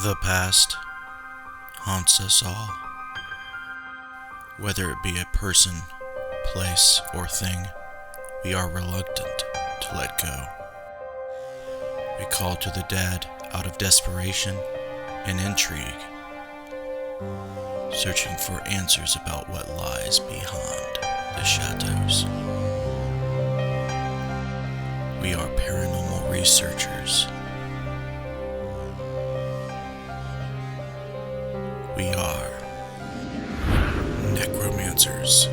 The past haunts us all. Whether it be a person, place, or thing, we are reluctant to let go. We call to the dead out of desperation and intrigue, searching for answers about what lies behind the shadows. We are paranormal researchers. We are Necromancers.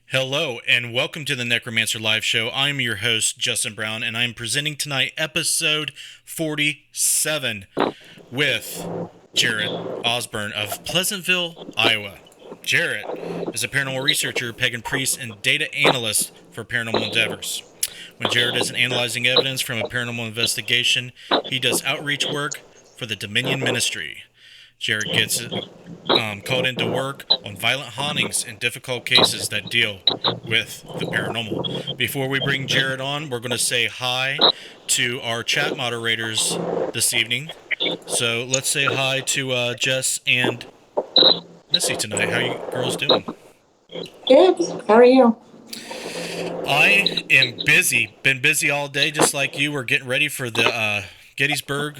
Hello, and welcome to the Necromancer Live Show. I'm your host, Justin Brown, and I'm presenting tonight episode 47 with Jarret Osburn of Pleasantville, Iowa. Jarret is a paranormal researcher, pagan priest, and data analyst for Paranormal Endeavors. When Jarret isn't analyzing evidence from a paranormal investigation, he does outreach work for the Dominion Ministry. Jarret gets called into work on violent hauntings and difficult cases that deal with the paranormal. Before we bring Jarret on, we're going to say hi to our chat moderators this evening. So let's say hi to Jess and Missy tonight. How you girls doing? Good. How are you? I am busy. Been busy all day, just like you. We're getting ready for the Gettysburg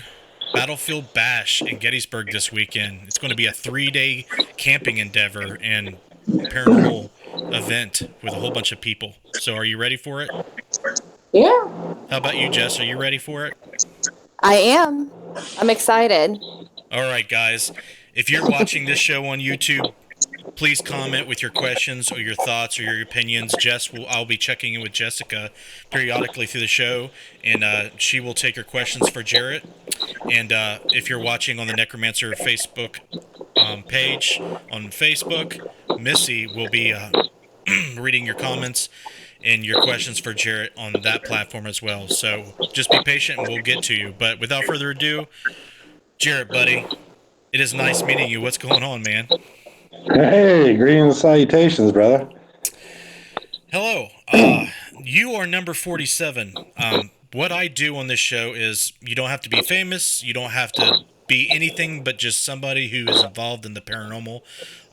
Battlefield Bash in Gettysburg this weekend. It's going to be a 3-day camping endeavor and paranormal event with a whole bunch of people. So are you ready for it? Yeah. How about you, Jess? Are you ready for it? I am. I'm excited. All right, guys. If you're watching this show on YouTube, please comment with your questions or your thoughts or your opinions. I'll be checking in with Jessica periodically through the show, and she will take your questions for Jarret. And if you're watching on the Necromancer Facebook page on Facebook, Missy will be reading your comments and your questions for Jarret on that platform as well. So just be patient and we'll get to you. But without further ado, Jarret, buddy, it is nice meeting you. What's going on, man? Hey, greetings and salutations, brother. Hello. You are number 47. What I do on this show is you don't have to be famous. You don't have to be anything but just somebody who is involved in the paranormal.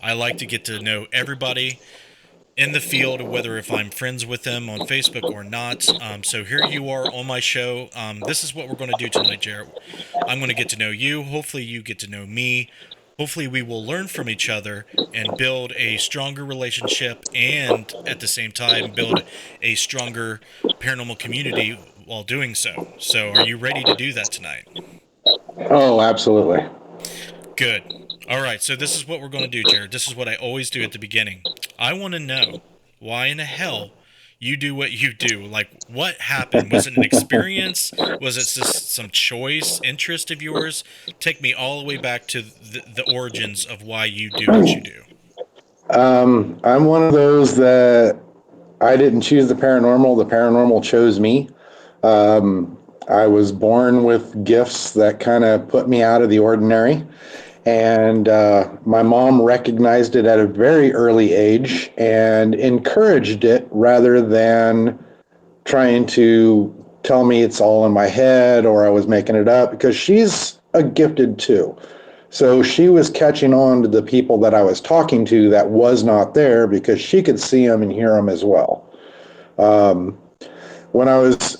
I like to get to know everybody in the field, whether if I'm friends with them on Facebook or not. So here you are on my show. This is what we're going to do tonight, Jarret. I'm going to get to know you. Hopefully you get to know me. Hopefully we will learn from each other and build a stronger relationship and at the same time build a stronger paranormal community while doing so. So are you ready to do that tonight? Oh, absolutely. Good. All right, so this is what we're going to do, Jarret. This is what I always do at the beginning. I want to know why in the hell you do what you do. Like, what happened? Was it an experience? Was it just some choice, interest of yours? Take me all the way back to the origins of why you do what you do. I'm one of those that I didn't choose the paranormal chose me. I was born with gifts that kind of put me out of the ordinary. And my mom recognized it at a very early age and encouraged it rather than trying to tell me it's all in my head or I was making it up, because she's a gifted too. So she was catching on to the people that I was talking to that was not there, because she could see them and hear them as well. When I was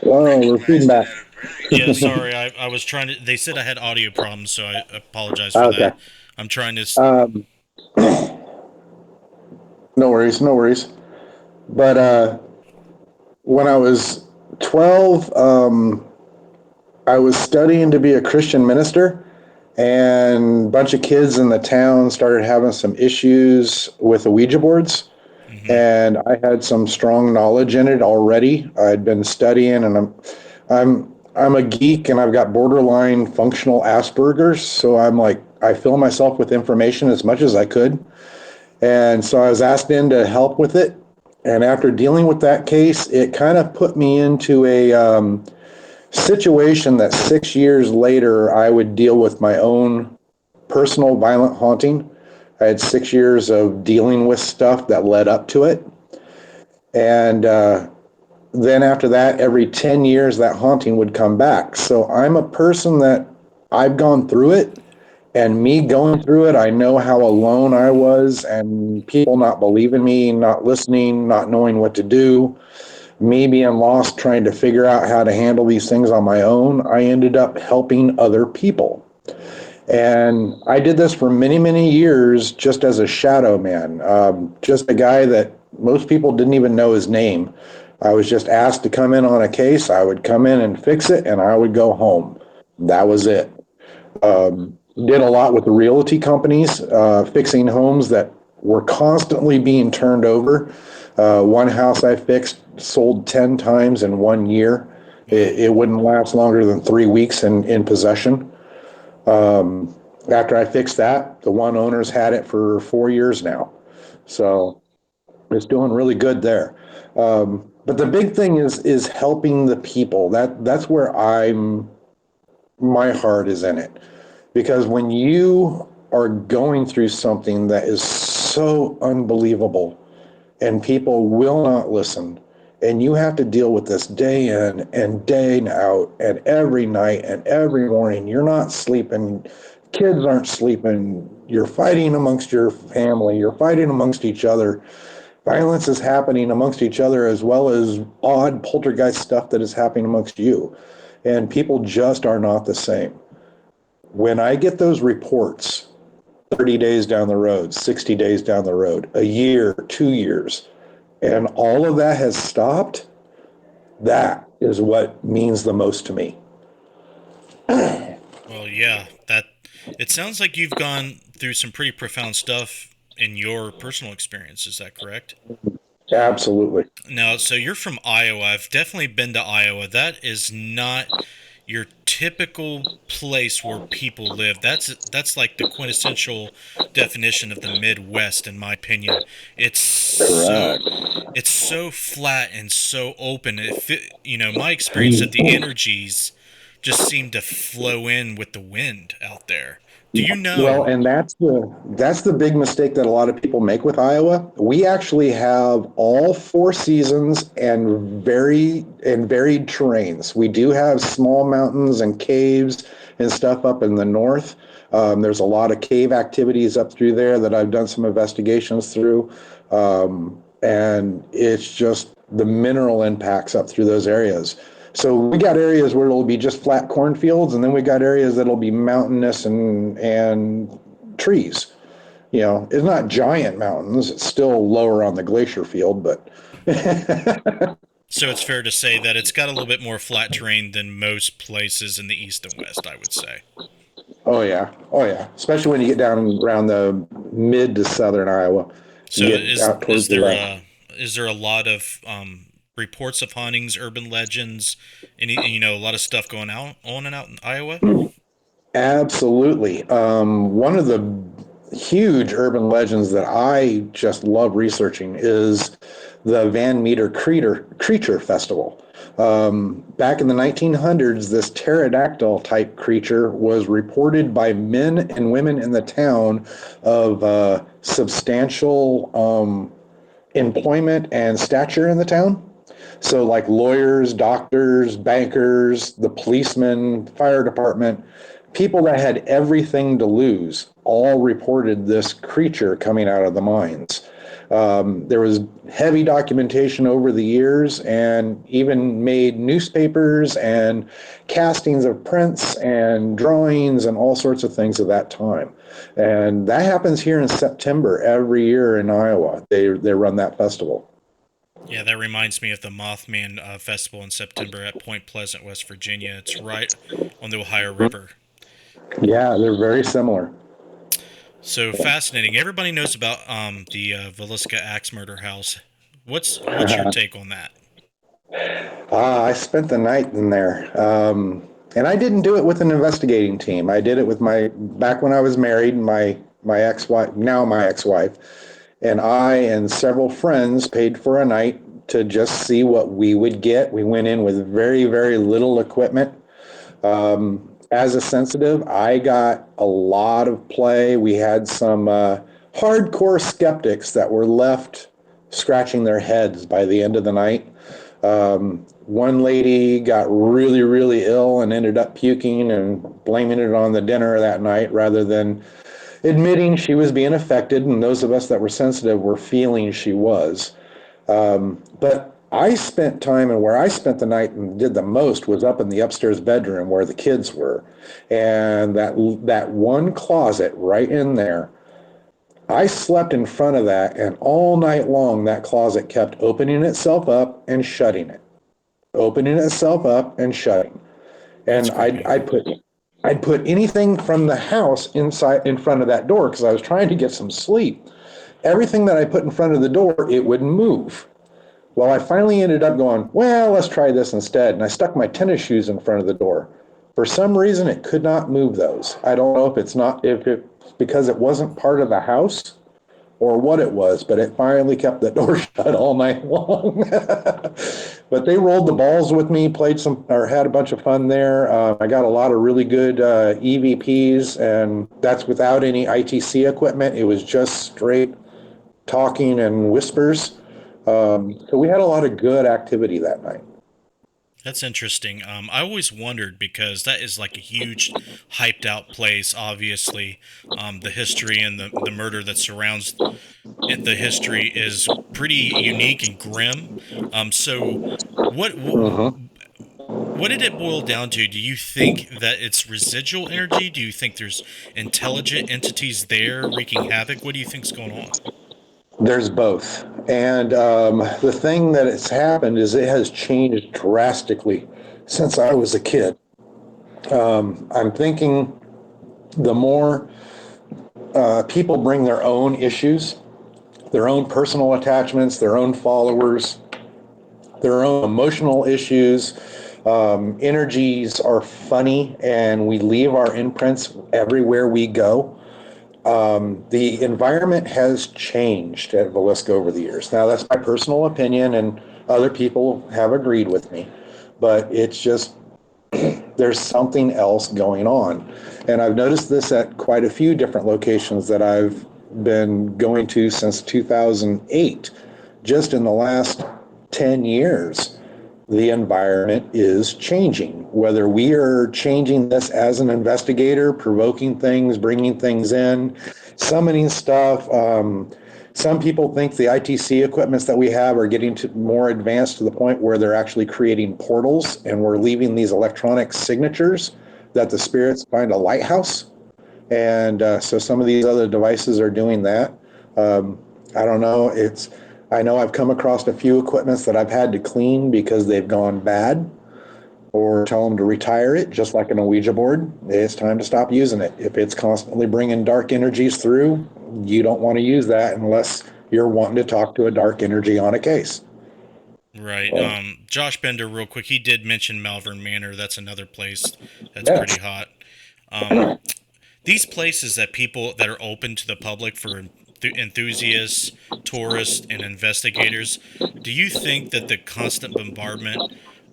we're feedback. Yeah, sorry. I was trying to. They said I had audio problems, so I apologize for Okay. that. I'm trying to. No worries. But when I was 12, I was studying to be a Christian minister, and a bunch of kids in the town started having some issues with the Ouija boards. Mm-hmm. And I had some strong knowledge in it already. I'd been studying, and I'm a geek, and I've got borderline functional Asperger's. So I'm like, I fill myself with information as much as I could. And so I was asked in to help with it. And after dealing with that case, it kind of put me into a situation that 6 years later I would deal with my own personal violent haunting. I had 6 years of dealing with stuff that led up to it. And then after that, every 10 years, that haunting would come back. So I'm a person that I've gone through it. And me going through it, I know how alone I was, and people not believing me, not listening, not knowing what to do, me being lost trying to figure out how to handle these things on my own. I ended up helping other people. And I did this for many, many years just as a shadow man, just a guy that most people didn't even know his name. I was just asked to come in on a case. I would come in and fix it, and I would go home. That was it. Did a lot with the realty companies, fixing homes that were constantly being turned over. One house I fixed sold 10 times in 1 year. It wouldn't last longer than 3 weeks in possession. After I fixed that, the one owner's had it for 4 years now. So it's doing really good there. But the big thing is helping the people. That's where my heart is in it. Because when you are going through something that is so unbelievable and people will not listen, and you have to deal with this day in and day out and every night and every morning, you're not sleeping, kids aren't sleeping, you're fighting amongst your family, you're fighting amongst each other. Violence is happening amongst each other as well as odd poltergeist stuff that is happening amongst you. And people just are not the same. When I get those reports 30 days down the road, 60 days down the road, a year, 2 years, and all of that has stopped, that is what means the most to me. Well, yeah, that it sounds like you've gone through some pretty profound stuff in your personal experience. Is that correct? Absolutely. Now, so you're from Iowa. I've definitely been to Iowa. That is not your typical place where people live. That's like the quintessential definition of the Midwest, in my opinion. It's so Correct. it's so flat and so open. My experience that the energies just seem to flow in with the wind out there. Do you Well, know? and that's the big mistake that a lot of people make with Iowa. We actually have all 4 seasons and varied terrains. We do have small mountains and caves and stuff up in the north. There's a lot of cave activities up through there that I've done some investigations through. And it's just the mineral impacts up through those areas. So we got areas where it'll be just flat cornfields, and then we got areas that'll be mountainous and trees. It's not giant mountains. It's still lower on the glacier field, but So it's fair to say that it's got a little bit more flat terrain than most places in the East and West, I would say. oh yeah. Especially when you get down around the mid to southern Iowa, So you get is out is towards the there left. a lot of reports of hauntings, urban legends, a lot of stuff going out on and out in Iowa? Absolutely. One of the huge urban legends that I just love researching is the Van Meter Creature Festival. Back in the 1900s, this pterodactyl type creature was reported by men and women in the town of substantial employment and stature in the town. So, like lawyers, doctors, bankers, the policemen, fire department, people that had everything to lose all reported this creature coming out of the mines. There was heavy documentation over the years and even made newspapers and castings of prints and drawings and all sorts of things of that time. And that happens here in September every year in Iowa. They run that festival. Yeah, that reminds me of the Mothman Festival in September at Point Pleasant, West Virginia. It's right on the Ohio River. Yeah, they're very similar. So fascinating. Everybody knows about the Villisca Axe Murder House. What's your take on that? I spent the night in there. And I didn't do it with an investigating team. I did it with back when I was married, my ex-wife, now my ex-wife, and I and several friends paid for a night to just see what we would get. We went in with very, very little equipment. As a sensitive, I got a lot of play. We had some hardcore skeptics that were left scratching their heads by the end of the night. One lady got really, really ill and ended up puking and blaming it on the dinner that night rather than admitting she was being affected, and those of us that were sensitive were feeling she was. But I spent time, and where I spent the night and did the most was up in the upstairs bedroom where the kids were. And that one closet right in there, I slept in front of that, and all night long that closet kept opening itself up and shutting it. Opening itself up and shutting. That's And creepy. I'd put anything from the house inside in front of that door because I was trying to get some sleep. Everything that I put in front of the door, it would move. Well, I finally ended up going, well, let's try this instead. And I stuck my tennis shoes in front of the door. For some reason, it could not move those. I don't know if it's because it wasn't part of the house or what it was, but it finally kept the door shut all night long. But they rolled the balls with me, had a bunch of fun there. I got a lot of really good EVPs, and that's without any ITC equipment. It was just straight talking and whispers. So we had a lot of good activity that night. That's interesting. I always wondered because that is like a huge, hyped out place. Obviously, the history and the murder that surrounds the history is pretty unique and grim. So, what Mm-hmm. what did it boil down to? Do you think that it's residual energy? Do you think there's intelligent entities there wreaking havoc? What do you think's going on? There's both. And the thing that has happened is it has changed drastically since I was a kid. I'm thinking the more people bring their own issues, their own personal attachments, their own followers, their own emotional issues, energies are funny, and we leave our imprints everywhere we go. The environment has changed at Villisca over the years. Now, that's my personal opinion, and other people have agreed with me, but it's just there's something else going on. And I've noticed this at quite a few different locations that I've been going to since 2008. Just in the last 10 years, the environment is changing. Whether we are changing this as an investigator, provoking things, bringing things in, summoning stuff. Some people think the ITC equipments that we have are getting to more advanced to the point where they're actually creating portals, and we're leaving these electronic signatures that the spirits find a lighthouse. And so some of these other devices are doing that. I don't know. I know I've come across a few equipments that I've had to clean because they've gone bad, or tell them to retire it, just like an Ouija board. It's time to stop using it. If it's constantly bringing dark energies through, you don't want to use that unless you're wanting to talk to a dark energy on a case. Right. Josh Bender, real quick, he did mention Malvern Manor. That's another place that's Yes. pretty hot. Um, these places that people that are open to the public for enthusiasts, tourists, and investigators, do you think that the constant bombardment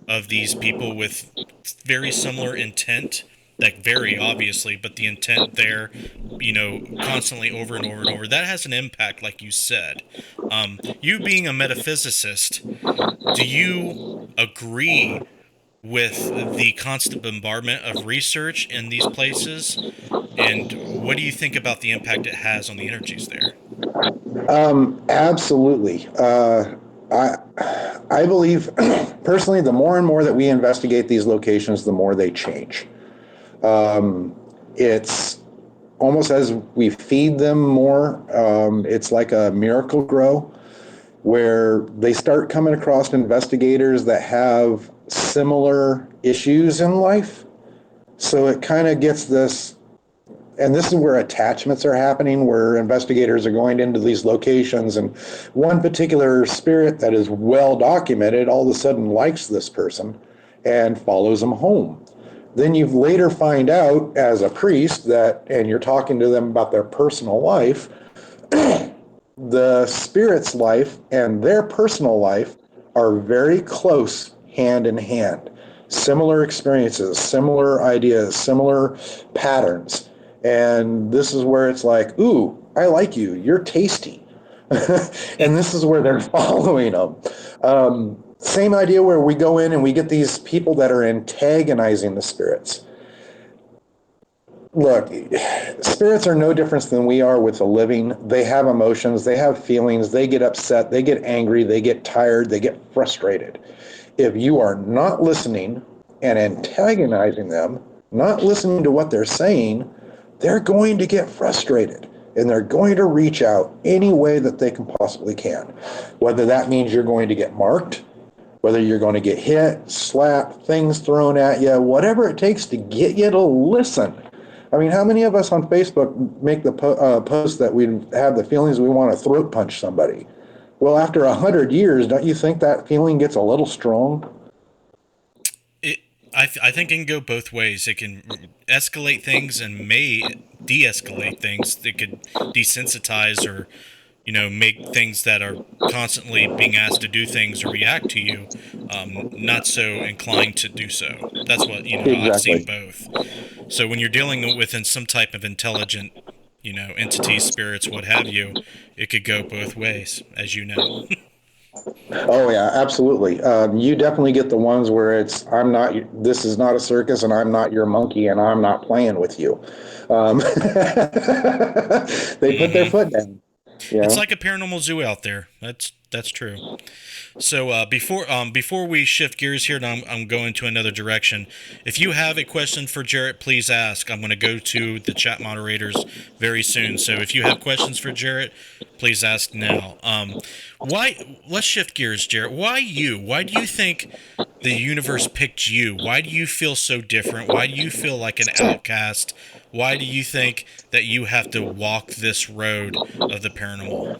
of these people with very similar intent, like very obviously, but the intent there, constantly over and over and over, that has an impact, like you said. You being a metaphysicist, do you agree with the constant bombardment of research in these places? And what do you think about the impact it has on the energies there? Absolutely. I I believe personally, the more and more that we investigate these locations, the more they change. It's almost as we feed them more. It's like a miracle grow where they start coming across investigators that have similar issues in life. So it kind of gets this, and this is where attachments are happening, where investigators are going into these locations, and one particular spirit that is well documented all of a sudden likes this person and follows them home. Then you later find out as a priest that, and you're talking to them about their personal life, the spirit's life and their personal life are very close hand in hand. Similar experiences, similar ideas, similar patterns. And this is where it's like, ooh, I like you. You're tasty. And this is where they're following them. Same idea where we go in and we get these people that are antagonizing the spirits. Look, spirits are no different than we are with the living. They have emotions, they have feelings, they get upset, they get angry, they get tired, they get frustrated. If you are not listening and antagonizing them, not listening to what they're saying, they're going to get frustrated and they're going to reach out any way that they can possibly can. Whether that means you're going to get marked, whether you're going to get hit, slapped, things thrown at you, whatever it takes to get you to listen. I mean, how many of us on Facebook make the post that we have the feelings we want to throat punch somebody? Well, after 100 years, don't you think that feeling gets a little strong? I think it can go both ways. It can escalate things and may de-escalate things. It could desensitize or, make things that are constantly being asked to do things or react to you not so inclined to do so. That's what, I've seen Exactly. both. So when you're dealing within some type of intelligent, entities, spirits, what have you, it could go both ways, as you know. Oh yeah, absolutely. You definitely get the ones where it's this is not a circus, and I'm not your monkey, and I'm not playing with you. They put their Hmm. foot down. It's Yeah. like a paranormal zoo out there. That's true. So before we shift gears here, and I'm going to another direction. If you have a question for Jarrett, please ask. I'm going to go to the chat moderators very soon. So if you have questions for Jarrett, please ask now. Why? Let's shift gears, Jarrett. Why you? Why do you think the universe picked you? Why do you feel so different? Why do you feel like an outcast? Why do you think that you have to walk this road of the paranormal?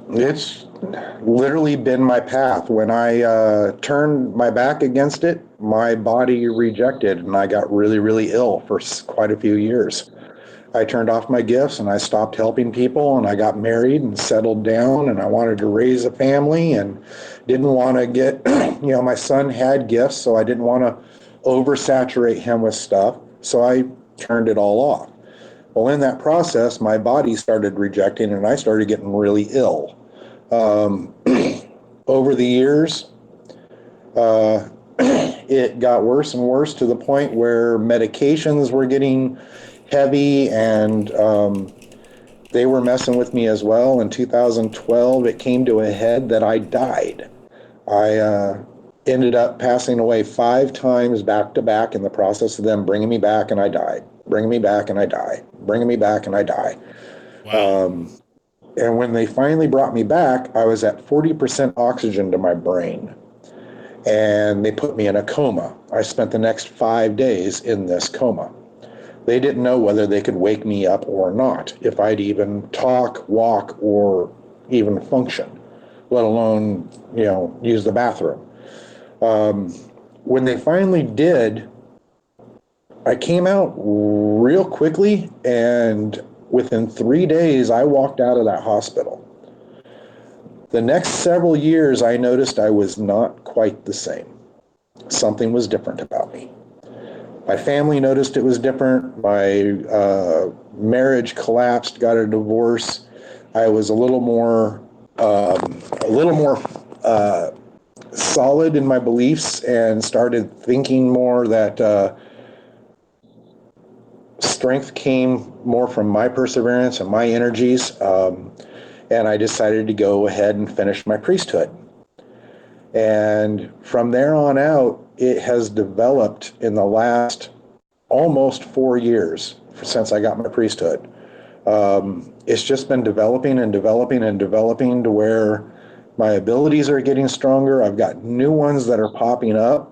It's literally been my path. When I turned my back against it, my body rejected, and I got really, really ill for quite a few years. I turned off my gifts and I stopped helping people, and I got married and settled down, and I wanted to raise a family and didn't want to get, my son had gifts, so I didn't want to oversaturate him with stuff. So I turned it all off. Well, in that process, my body started rejecting and I started getting really ill. Um, Over the years, uh, it got worse and worse to the point where medications were getting heavy, and they were messing with me as well. In 2012, it came to a head that I died. I ended up passing away 5 times back to back in the process of them bringing me back, and I died. Bringing me back, and I die. Bringing me back, and I die. Wow. And when they finally brought me back, I was at 40% oxygen to my brain. And they put me in a coma. I spent the next 5 days in this coma. They didn't know whether they could wake me up or not, if I'd even talk, walk, or even function, let alone, use the bathroom. When they finally did, I came out real quickly, and within 3 days, I walked out of that hospital. The next several years, I noticed I was not quite the same. Something was different about me. My family noticed it was different. My marriage collapsed, got a divorce. I was a little more solid in my beliefs, and started thinking more that strength came more from my perseverance and my energies. And I decided to go ahead and finish my priesthood. And from there on out, it has developed in the last almost 4 years since I got my priesthood. It's just been developing and developing and developing to where my abilities are getting stronger. I've got new ones that are popping up.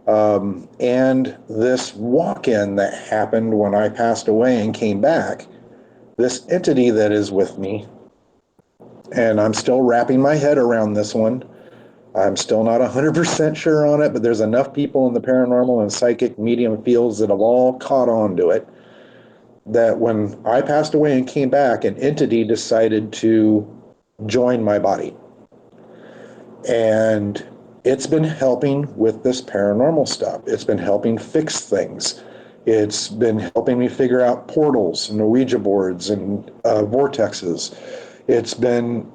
And this walk-in that happened when I passed away and came back, this entity that is with me, and I'm still wrapping my head around this one. I'm still not 100% sure on it, but there's enough people in the paranormal and psychic medium fields that have all caught on to it, that when I passed away and came back, an entity decided to join my body. And it's been helping with this paranormal stuff. It's been helping fix things. It's been helping me figure out portals and Ouija boards and vortexes. It's been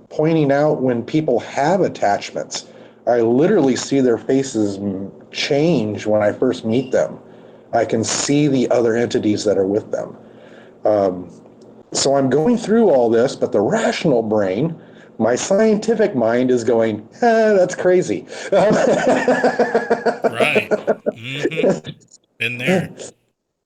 pointing out when people have attachments. I literally see their faces change when I first meet them. I can see the other entities that are with them. So I'm going through all this, but the rational brain, my scientific mind is going, that's crazy. Right. Been there.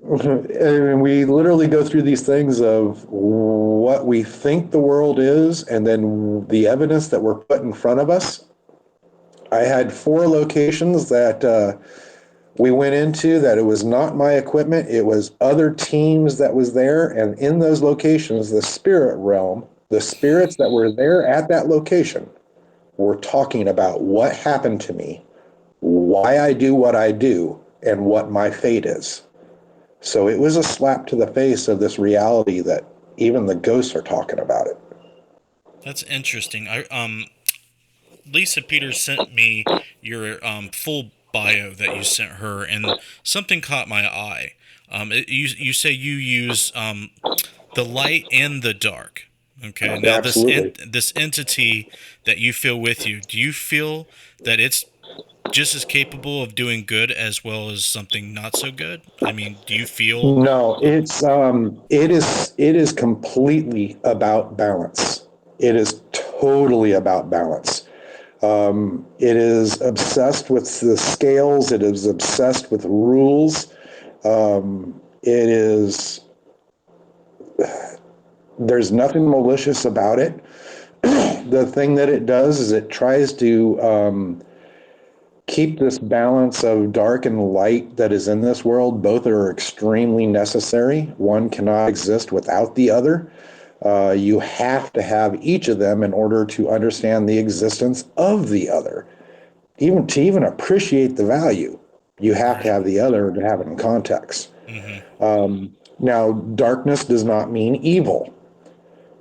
And we literally go through these things of what we think the world is and then the evidence that we're put in front of us. I had 4 locations that we went into that it was not my equipment, it was other teams that was there, and in those locations, the spirit realm, the spirits that were there at that location were talking about what happened to me, why I do what I do, and what my fate is. So it was a slap to the face of this reality that even the ghosts are talking about it. That's interesting. Lisa Peters sent me your full bio that you sent her, and something caught my eye. You say you use the light and the dark. Okay. Now Absolutely. this entity that you feel with you, do you feel that it's just as capable of doing good as well as something not so good? I mean, do you feel? No, it is completely about balance. It is totally about balance. It is obsessed with the scales. It is obsessed with rules. It is. There's nothing malicious about it. The thing that it does is it tries to keep this balance of dark and light that is in this world. Both are extremely necessary. One cannot exist without the other. You have to have each of them in order to understand the existence of the other. Even appreciate the value, you have to Right. have the other to have it in context. Mm-hmm. Now, darkness does not mean evil.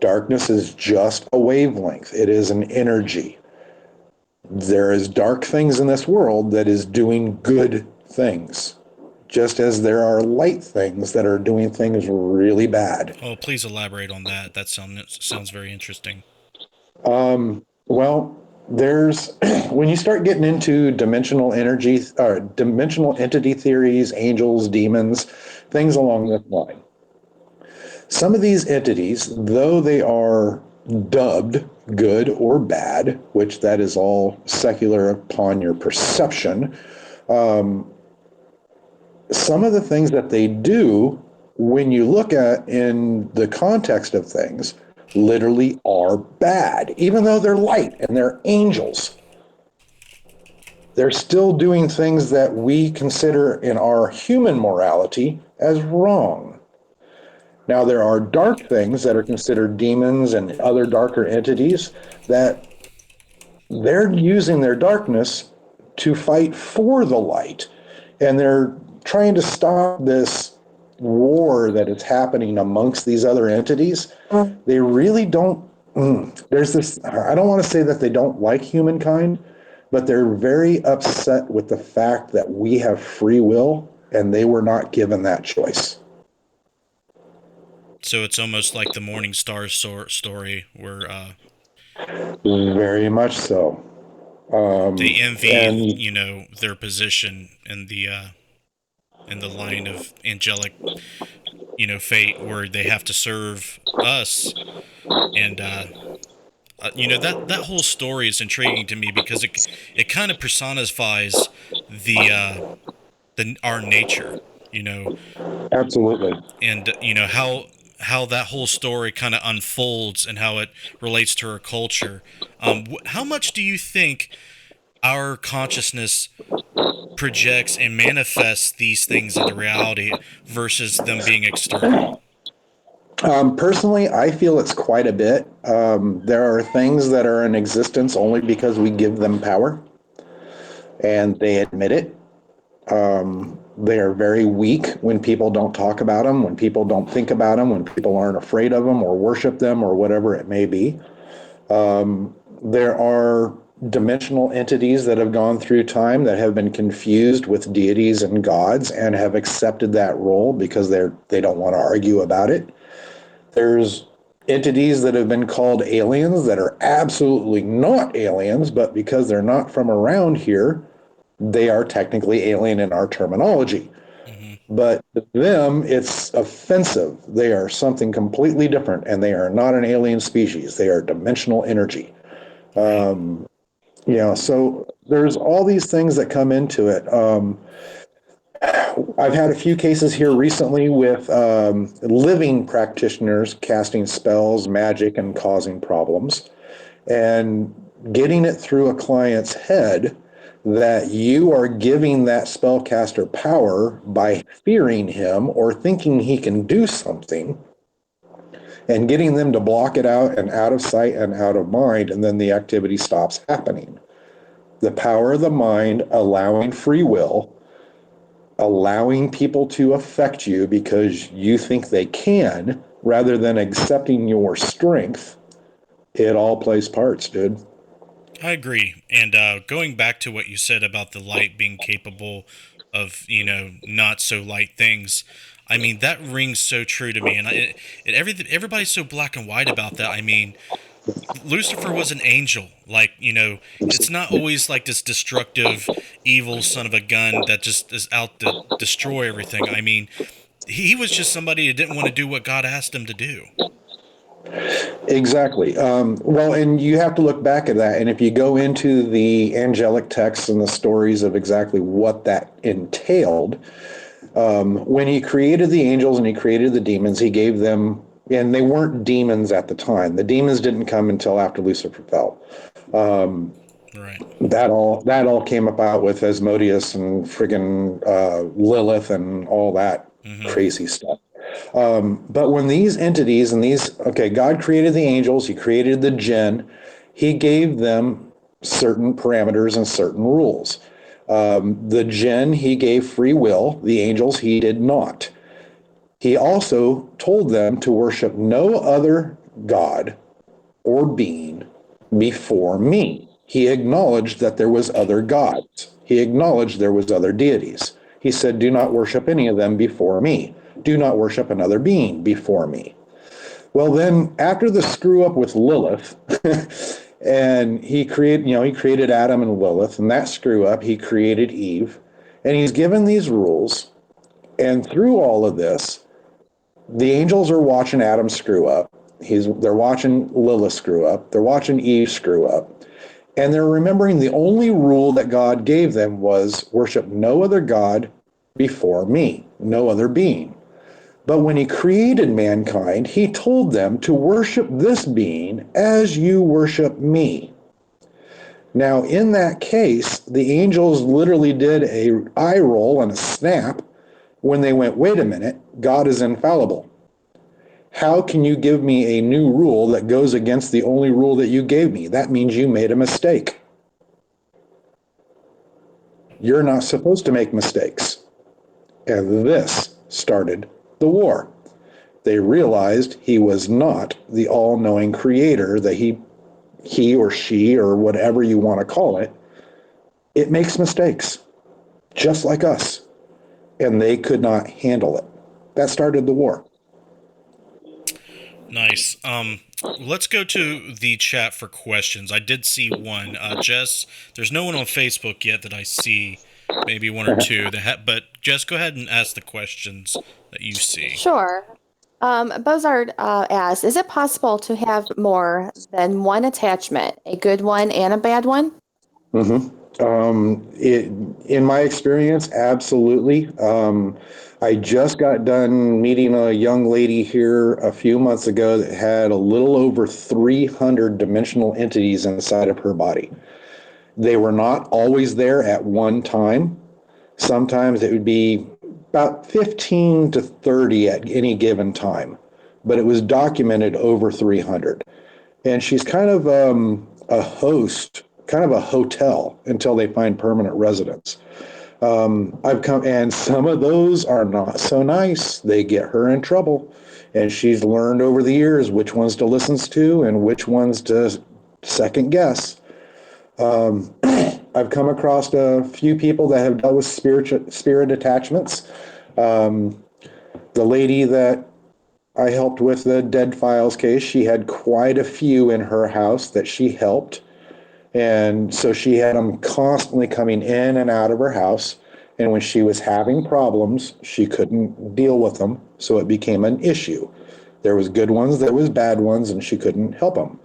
Darkness is just a wavelength. It is an energy. There is dark things in this world that is doing good things, just as there are light things that are doing things really bad. Oh, please elaborate on that. That sounds very interesting. Well, there's when you start getting into dimensional energy or dimensional entity theories, angels, demons, things along this line. Some of these entities, though they are dubbed good or bad, which that is all secular upon your perception, some of the things that they do, when you look at in the context of things, literally are bad, even though they're light and they're angels. They're still doing things that we consider in our human morality as wrong. Now, there are dark things that are considered demons and other darker entities that they're using their darkness to fight for the light. And they're trying to stop this war that is happening amongst these other entities. They really don't. There's this, I don't want to say that they don't like humankind, but they're very upset with the fact that we have free will and they were not given that choice. So it's almost like the Morning Star story where Very much so. they envy, And their position in the line of angelic, fate, where they have to serve us. And that whole story is intriguing to me because it kind of personifies the our nature, you know, absolutely. and how that whole story kind of unfolds and how it relates to our culture. How much do you think our consciousness projects and manifests these things into reality versus them being external? Personally, I feel it's quite a bit. There are things that are in existence only because we give them power and they admit it. They are very weak when people don't talk about them, when people don't think about them, when people aren't afraid of them or worship them or whatever it may be. There are dimensional entities that have gone through time that have been confused with deities and gods and have accepted that role because they don't want to argue about it. There's entities that have been called aliens that are absolutely not aliens, but because they're not from around here, they are technically alien in our terminology. But to them, it's offensive. They are something completely different, and they are not an alien species. They are dimensional energy. So there's all these things that come into it. I've had a few cases here recently with living practitioners casting spells, magic, and causing problems, and getting it through a client's head that you are giving that spellcaster power by fearing him or thinking he can do something, and getting them to block it out and out of sight and out of mind, and then the activity stops happening. The power of the mind, allowing free will, allowing people to affect you because you think they can, rather than accepting your strength, it all plays parts, dude. I agree. And going back to what you said about the light being capable of, not so light things, I mean, that rings so true to me. And everybody's so black and white about that. I mean, Lucifer was an angel. Like, it's not always like this destructive, evil son of a gun that just is out to destroy everything. I mean, he was just somebody who didn't want to do what God asked him to do. Exactly. Well, and you have to look back at that. And if you go into the angelic texts and the stories of exactly what that entailed, when he created the angels and he created the demons, he gave them, and they weren't demons at the time. The demons didn't come until after Lucifer fell. Right. That all came about with Asmodeus and friggin' Lilith and all that crazy stuff. But when these entities and God created the angels, he created the jinn, he gave them certain parameters and certain rules. The jinn, he gave free will. The angels, he did not. He also told them to worship no other god or being before me. He acknowledged that there was other gods. He acknowledged there was other deities. He said, do not worship any of them before me. Do not worship another being before me. Well, then after the screw up with Lilith, and he created Adam and Lilith, and that screw up, he created Eve, and he's given these rules. And through all of this, the angels are watching Adam screw up. They're watching Lilith screw up. They're watching Eve screw up. And they're remembering the only rule that God gave them was worship no other God before me, no other being. But when he created mankind, he told them to worship this being as you worship me. Now, in that case, the angels literally did a eye roll and a snap when they went, wait a minute, God is infallible. How can you give me a new rule that goes against the only rule that you gave me? That means you made a mistake. You're not supposed to make mistakes. And this started the war. They realized he was not the all-knowing creator that he or she or whatever you want to call it. It makes mistakes, just like us. And they could not handle it. That started the war. Nice. Let's go to the chat for questions. I did see one. Jess, there's no one on Facebook yet that I see. Maybe one or two. But Jess, go ahead and ask the questions that you see. Sure. Bozard asks, is it possible to have more than one attachment, a good one and a bad one? Mm-hmm. In my experience, absolutely. I just got done meeting a young lady here a few months ago that had a little over 300 dimensional entities inside of her body. They were not always there at one time. Sometimes it would be about 15 to 30 at any given time, but it was documented over 300. And she's kind of a host, kind of a hotel until they find permanent residence. I've come, and some of those are not so nice. They get her in trouble. And she's learned over the years which ones to listen to and which ones to second guess. I've come across a few people that have dealt with spirit attachments. The lady that I helped with the Dead Files case, she had quite a few in her house that she helped. And so she had them constantly coming in and out of her house. And when she was having problems, she couldn't deal with them. So it became an issue. There was good ones, there was bad ones, and she couldn't help them.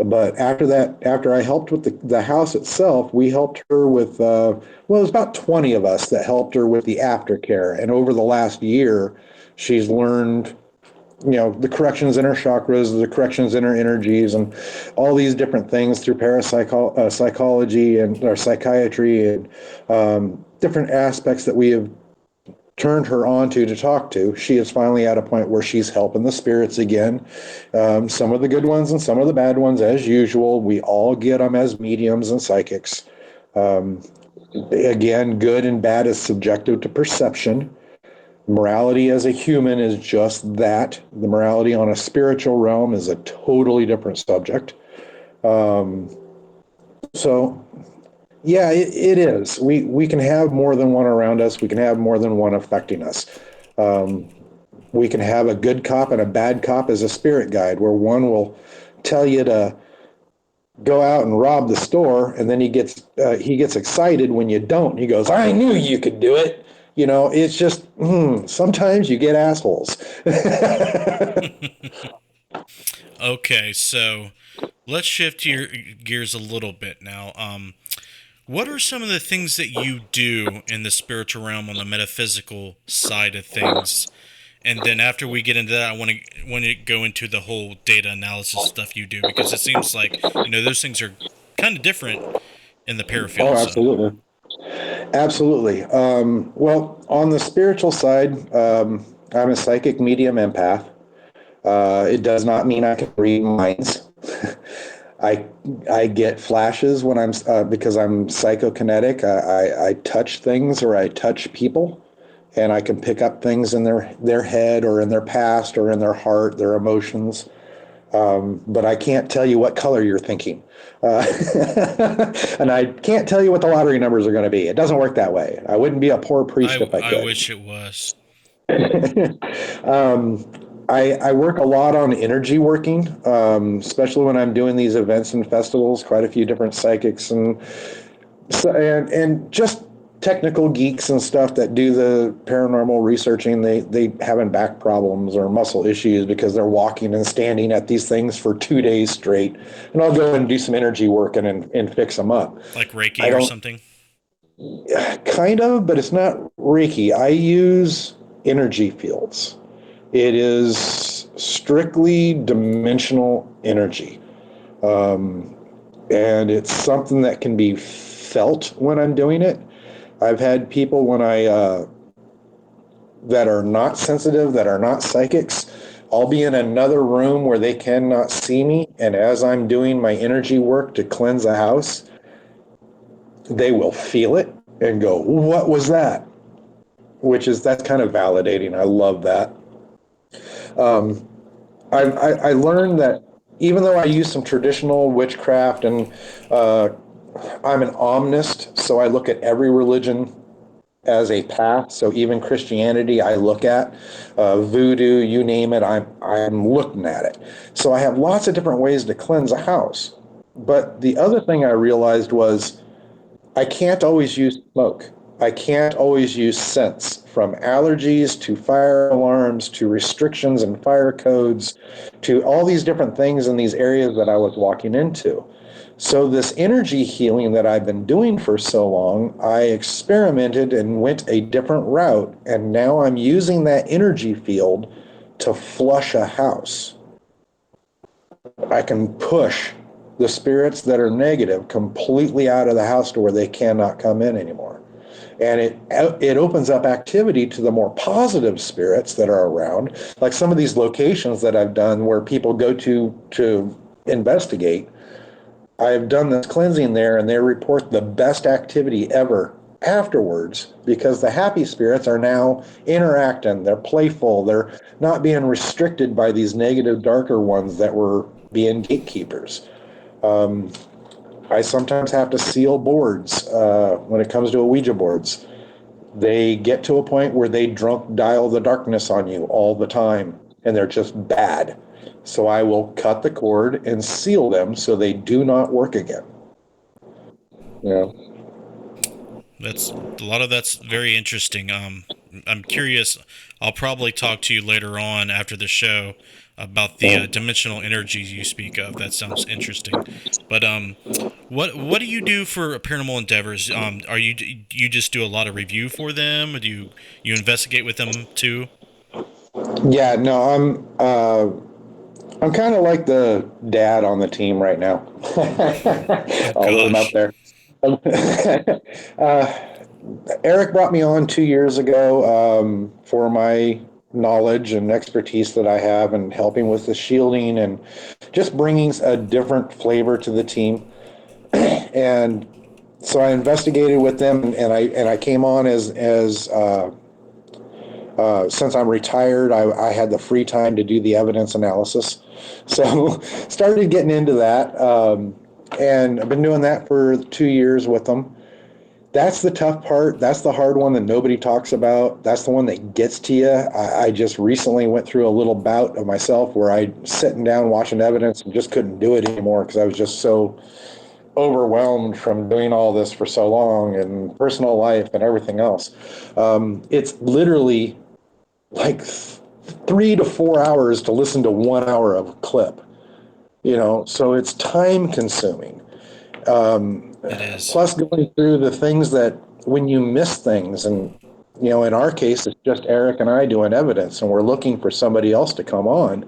But after that, after I helped with the house itself, we helped her with, well, it was about 20 of us that helped her with the aftercare. And over the last year, she's learned, the corrections in her chakras, the corrections in her energies, and all these different things through psychology and or psychiatry and different aspects that we have turned her on to talk to. She is finally at a point where she's helping the spirits again. Some of the good ones and some of the bad ones, as usual. We all get them as mediums and psychics. Again, good and bad is subjective to perception. Morality as a human is just that. The morality on a spiritual realm is a totally different subject. So, yeah, it is. We can have more than one around us. We can have more than one affecting us. We can have a good cop and a bad cop as a spirit guide, where one will tell you to go out and rob the store, and then he gets excited when you don't. He goes, "I knew you could do it." It's just sometimes you get assholes. Okay, so let's shift your gears a little bit now. What are some of the things that you do in the spiritual realm on the metaphysical side of things? And then after we get into that, I want to go into the whole data analysis stuff you do, because it seems like those things are kind of different in the parafield. Oh, absolutely. Absolutely. Well, on the spiritual side, I'm a psychic medium empath. It does not mean I can read minds. I get flashes when I'm because I'm psychokinetic. I touch things or I touch people, and I can pick up things in their head or in their past or in their heart, their emotions. But I can't tell you what color you're thinking. And I can't tell you what the lottery numbers are going to be. It doesn't work that way. I wouldn't be a poor priest if I could. I wish it was. I work a lot on energy working, especially when I'm doing these events and festivals, quite a few different psychics and just technical geeks and stuff that do the paranormal researching. They having back problems or muscle issues because they're walking and standing at these things for 2 days straight, and I'll go and do some energy work and fix them up. Like Reiki or something? Kind of, but it's not Reiki. I use energy fields. It is strictly dimensional energy. And it's something that can be felt when I'm doing it. I've had people that are not sensitive, that are not psychics. I'll be in another room where they cannot see me, and as I'm doing my energy work to cleanse a house, they will feel it and go, "What was that?" That's kind of validating. I love that. I learned that even though I use some traditional witchcraft and I'm an omnist, so I look at every religion as a path. So even Christianity, I look at voodoo, you name it. I'm looking at it. So I have lots of different ways to cleanse a house. But the other thing I realized was I can't always use smoke. I can't always use scents, from allergies to fire alarms to restrictions and fire codes to all these different things in these areas that I was walking into. So this energy healing that I've been doing for so long, I experimented and went a different route, and now I'm using that energy field to flush a house. I can push the spirits that are negative completely out of the house to where they cannot come in anymore. And it opens up activity to the more positive spirits that are around, like some of these locations that I've done where people go to investigate. I've done this cleansing there, and they report the best activity ever afterwards, because the happy spirits are now interacting. They're playful. They're not being restricted by these negative, darker ones that were being gatekeepers. I sometimes have to seal boards when it comes to Ouija boards. They get to a point where they drunk dial the darkness on you all the time, and they're just bad. So I will cut the cord and seal them so they do not work again. Yeah. That's a lot of that's very interesting. I'm curious. I'll probably talk to you later on after the show about the dimensional energies you speak of. That sounds interesting. But what do you do for Paranormal Endeavors? Are you just do a lot of review for them? Or do you investigate with them too? Yeah, no, I'm kind of like the dad on the team right now. Oh I'll let him out gosh. there. uh, Eric brought me on 2 years ago for my knowledge and expertise that I have and helping with the shielding and just bringing a different flavor to the team. And so I investigated with them, and I came on as since I'm retired, I had the free time to do the evidence analysis. So started getting into that, and I've been doing that for 2 years with them. That's the tough part. That's the hard one that nobody talks about. That's the one that gets to you. I just recently went through a little bout of myself where I sitting down watching evidence and just couldn't do it anymore because I was just so overwhelmed from doing all this for so long and personal life and everything else. It's literally like 3 to 4 hours to listen to 1 hour of a clip, so it's time consuming. It is. Plus going through the things that when you miss things, and in our case it's just Eric and I doing evidence and we're looking for somebody else to come on.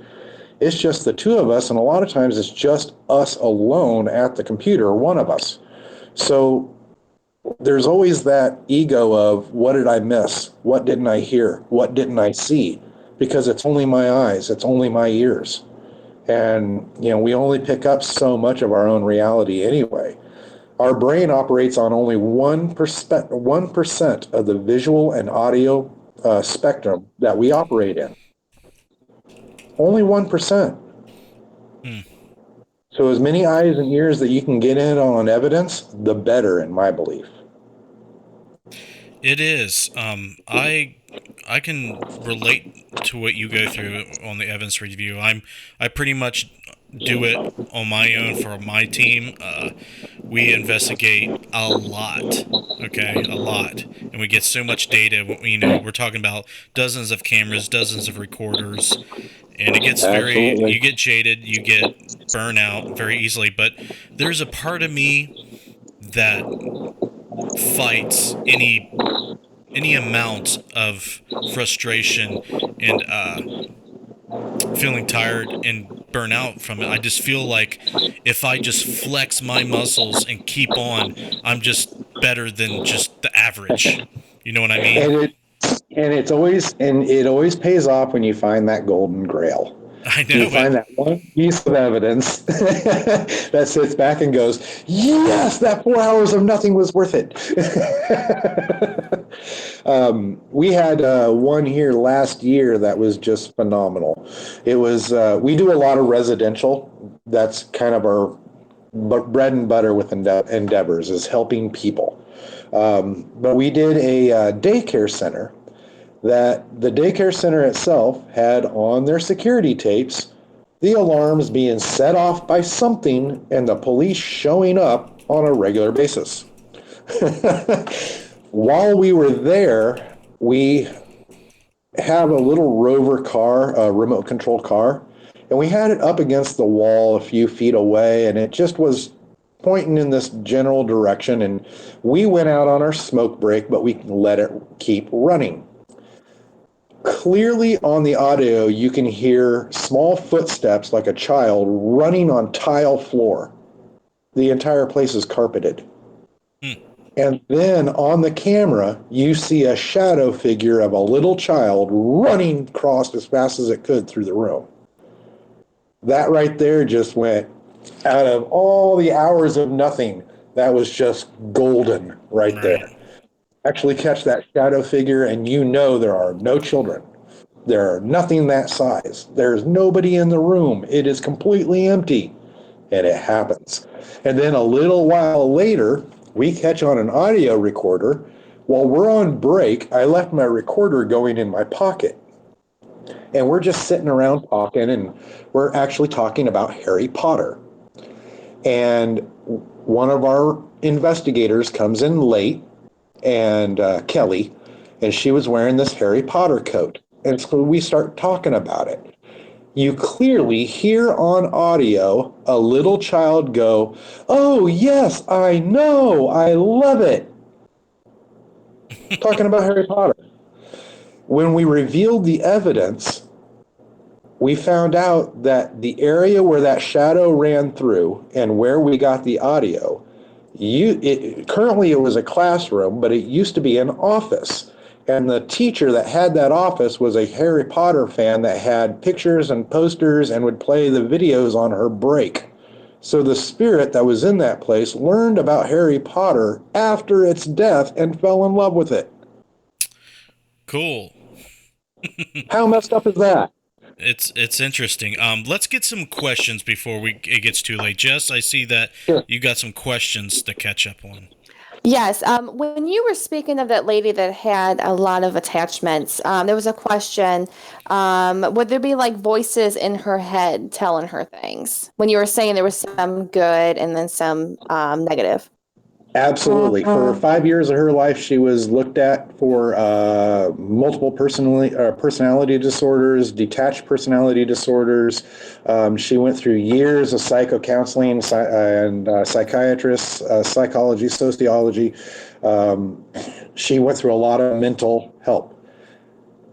It's just the two of us, and a lot of times it's just us alone at the computer, one of us. So there's always that ego of what did I miss? What didn't I hear? What didn't I see? Because it's only my eyes, it's only my ears. And, we only pick up so much of our own reality anyway. Our brain operates on only 1% of the visual and audio spectrum that we operate in. Only 1%. Hmm. So as many eyes and ears that you can get in on evidence, the better, in my belief. It is. I can relate to what you go through on the evidence review. I pretty much do it on my own for my team. We investigate a lot. Okay, a lot, and we get so much data. We're talking about dozens of cameras, dozens of recorders, and it gets you Absolutely. get jaded, you get burnout very easily. But there's a part of me that fights any amount of frustration and feeling tired and burn out from it. I just feel like if I just flex my muscles and keep on, I'm just better than just the average. You know what I mean? And it always pays off when you find that golden grail. I You know find it. that one piece of evidence that sits back and goes, yes, that 4 hours of nothing was worth it. We had one here last year that was just phenomenal. It was, we do a lot of residential. That's kind of our bread and butter with Endeavors, is helping people. But we did a daycare center that the daycare center itself had on their security tapes the alarms being set off by something and the police showing up on a regular basis. While we were there, we have a little rover car, a remote control car, and we had it up against the wall a few feet away, and it just was pointing in this general direction. And we went out on our smoke break, but we let it keep running. Clearly on the audio, you can hear small footsteps like a child running on tile floor. The entire place is carpeted. Hmm. And then on the camera, you see a shadow figure of a little child running across as fast as it could through the room. That right there just went, out of all the hours of nothing, that was just golden right Right. there. Actually catch that shadow figure and there are no children. There are nothing that size. There's nobody in the room. It is completely empty. and it happens. And then a little while later, we catch on an audio recorder. While we're on break, I left my recorder going in my pocket. And we're just sitting around talking, and we're actually talking about Harry Potter. And one of our investigators comes in late, and Kelly, and she was wearing this Harry Potter coat. And so we start talking about it. You clearly hear on audio a little child go, "Oh, yes, I know, I love it." Talking about Harry Potter. When we revealed the evidence, we found out that the area where that shadow ran through and where we got the audio, currently it was a classroom, but it used to be an office. And the teacher that had that office was a Harry Potter fan that had pictures and posters and would play the videos on her break. So the spirit that was in that place learned about Harry Potter after its death and fell in love with it. Cool. How messed up is that? It's interesting. Let's get some questions before it gets too late. Jess, I see that Sure. you got some questions to catch up on. Yes. When you were speaking of that lady that had a lot of attachments, there was a question. Would there be like voices in her head telling her things? When you were saying there was some good and then some negative. Absolutely. For 5 years of her life, she was looked at for multiple personality disorders, detached personality disorders. She went through years of psycho-counseling and psychiatrists, psychology, sociology. She went through a lot of mental help.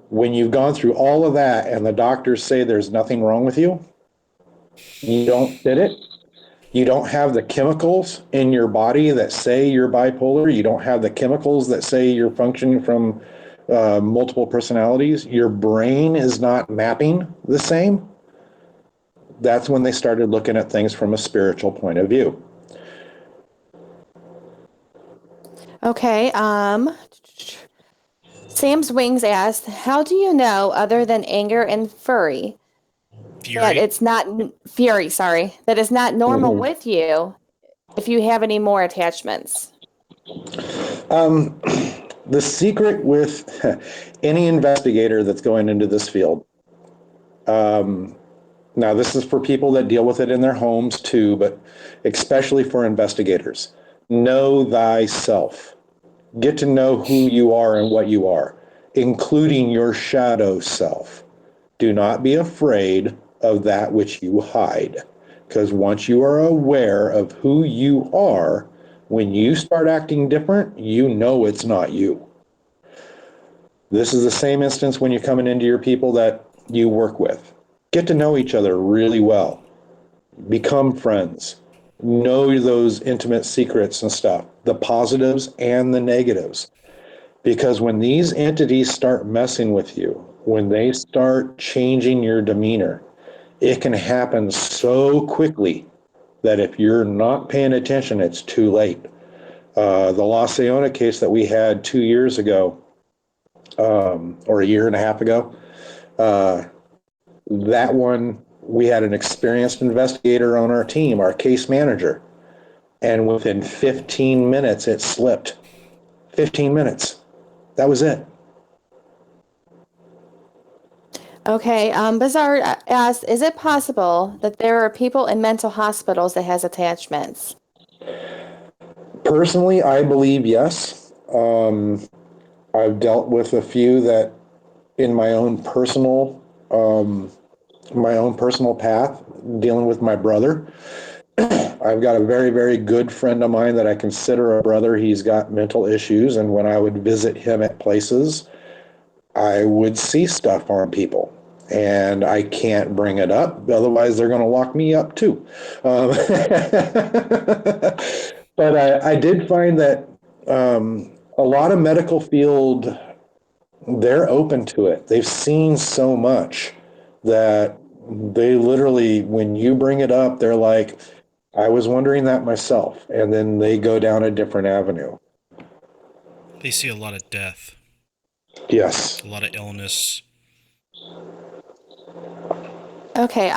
When you've gone through all of that and the doctors say there's nothing wrong with you, you don't fit it. You don't have the chemicals in your body that say you're bipolar. You don't have the chemicals that say you're functioning from multiple personalities. Your brain is not mapping the same. That's when they started looking at things from a spiritual point of view. Okay. Sam's Wings asked, "How do you know, other than anger and fury, that Fury. it's not fury? Sorry, that is not normal with you. If you have any more attachments." The secret with any investigator that's going into this field, now this is for people that deal with it in their homes too, but especially for investigators, know thyself. Get to know who you are and what you are, including your shadow self. Do not be afraid of that which you hide, because once you are aware of who you are, when you start acting different, you know it's not you. This is the same instance when you're coming into your people that you work with. Get to know each other really well. Become friends. Know those intimate secrets and stuff, the positives and the negatives. Because when these entities start messing with you, when they start changing your demeanor, it can happen so quickly that if you're not paying attention, it's too late. The La Seona case that we had 2 years ago, or a year and a half ago, that one, we had an experienced investigator on our team, our case manager, and within 15 minutes, it slipped. 15 minutes. That was it. Okay. Bizarre asked, "Is it possible that there are people in mental hospitals that has attachments?" Personally, I believe yes. I've dealt with a few that in my own personal path, dealing with my brother. I've got a very, very good friend of mine that I consider a brother. He's got mental issues, and when I would visit him at places, I would see stuff on people. And I can't bring it up, otherwise they're going to lock me up too. But I did find that a lot of medical field, they're open to it. They've seen so much that they literally, when you bring it up, they're like, I was wondering that myself. And then they go down a different avenue. They see a lot of death, Yes. a lot of illness. Okay.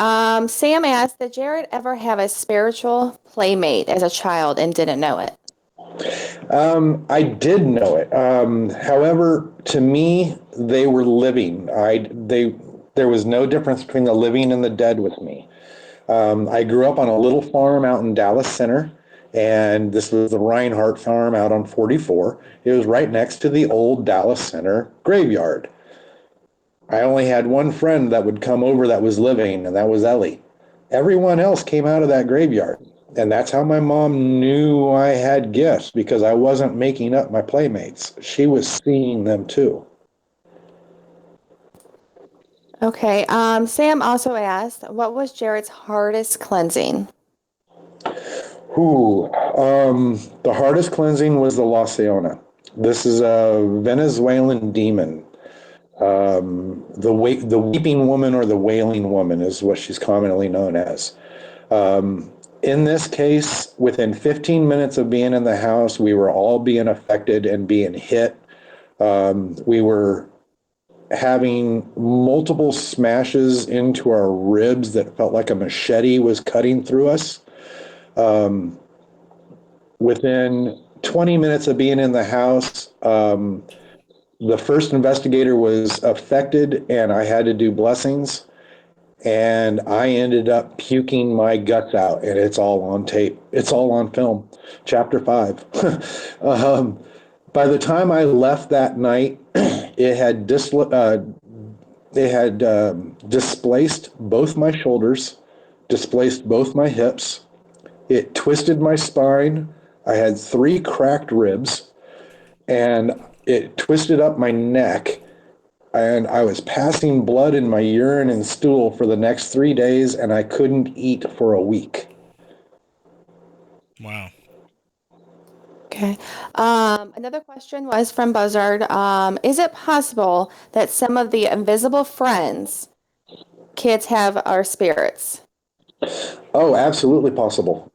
Sam asked, did Jarrett ever have a spiritual playmate as a child and didn't know it? I did know it. However, to me, they were living. There was no difference between the living and the dead with me. I grew up on a little farm out in Dallas Center, and this was the Reinhardt farm out on 44. It was right next to the old Dallas Center graveyard. I only had one friend that would come over that was living, and that was Ellie. Everyone else came out of that graveyard. And that's how my mom knew I had gifts, because I wasn't making up my playmates. She was seeing them too. Okay. Sam also asked, what was Jarrett's hardest cleansing? The hardest cleansing was the La Seona. This is a Venezuelan demon. The weeping woman, or the wailing woman, is what she's commonly known as. In this case, within 15 minutes of being in the house, we were all being affected and being hit. We were having multiple smashes into our ribs that felt like a machete was cutting through us. Within 20 minutes of being in the house, the first investigator was affected, and I had to do blessings. And I ended up puking my guts out, and it's all on tape. It's all on film. Chapter 5. By the time I left that night, it had displaced both my shoulders, displaced both my hips. It twisted my spine. I had 3 cracked ribs, and it twisted up my neck. And I was passing blood in my urine and stool for the next 3 days, and I couldn't eat for a week. Wow. Okay. Another question was from Buzzard. Is it possible that some of the invisible friends kids have are spirits? Oh, absolutely possible.